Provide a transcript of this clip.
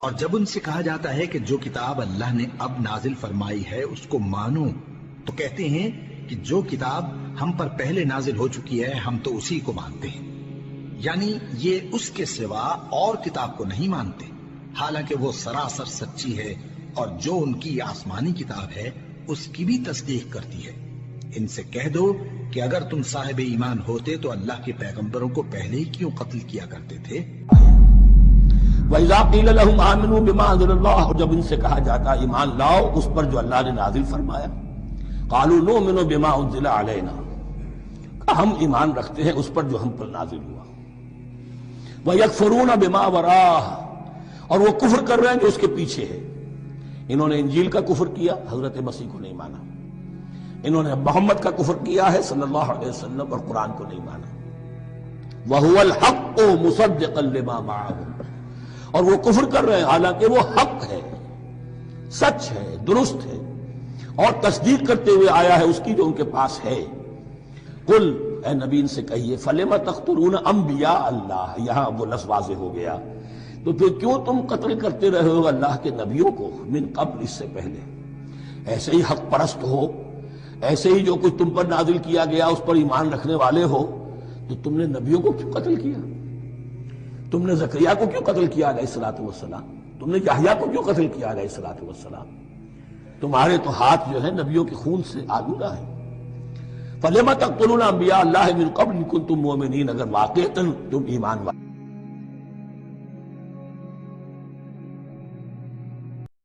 اور جب ان سے کہا جاتا ہے کہ جو کتاب اللہ نے اب نازل فرمائی ہے اس کو مانو، تو کہتے ہیں کہ جو کتاب ہم پر پہلے نازل ہو چکی ہے ہم تو اسی کو مانتے ہیں، یعنی یہ اس کے سوا اور کتاب کو نہیں مانتے، حالانکہ وہ سراسر سچی ہے، اور جو ان کی آسمانی کتاب ہے اس کی بھی تصدیق کرتی ہے۔ ان سے کہہ دو کہ اگر تم صاحب ایمان ہوتے تو اللہ کے پیغمبروں کو پہلے ہی کیوں قتل کیا کرتے تھے؟ وَإِذَا قِيلَ لَهُمْ آمِنُوا بِمَا أَنزَلَ اللَّهُ، جب ان سے کہا جاتا ایمان لاؤ اس پر جو اللہ نے نازل فرمایا، قَالُوا نُؤْمِنُ بِمَا أُنزِلَ عَلَيْنَا، ہم ایمان رکھتے ہیں اس پر جو ہم پر نازل ہوا، وَيَكْفُرُونَ بِمَا وَرَاهُ، اور وہ کفر کر رہے ہیں جو اس کے پیچھے ہے۔ انہوں نے انجیل کا کفر کیا، حضرت مسیح کو نہیں مانا، انہوں نے محمد کا کفر کیا ہے صلی اللہ علیہ وسلم، اور قرآن کو نہیں مانا۔ وَهُوَ الْحَقُّ مُصَدِّقًا لِمَا مَعَهُمْ، اور وہ کفر کر رہے ہیں حالانکہ وہ حق ہے، سچ ہے، درست ہے، اور تصدیق کرتے ہوئے آیا ہے اس کی جو ان کے پاس ہے۔ قل، اے نبی ان سے کہیے، فَلِمَ تَقْتُلُونَ أَنبِيَاءَ اللَّهِ، یہاں وہ لفظ واضح ہو گیا، تو پھر کیوں تم قتل کرتے رہے ہو اللہ کے نبیوں کو، من قبل، اس سے پہلے؟ ایسے ہی حق پرست ہو، ایسے ہی جو کچھ تم پر نازل کیا گیا اس پر ایمان رکھنے والے ہو، تو تم نے نبیوں کو کیوں قتل کیا؟ تم نے زکریا کو کیوں قتل کیا علیہ الصلوۃ والسلام؟ تم نے یحییٰ کو کیوں قتل کیا علیہ الصلوۃ والسلام؟ تمہارے تو ہاتھ جو ہے نبیوں کے خون سے آلودہ ہے۔ فَلِمَ تَقْتُلُونَ أَنبِيَاءَ اللَّهِ مِن قَبْلِ إِن كُنتُم مُؤْمِنِينَ، اگر واقعتاً تم ایمان والے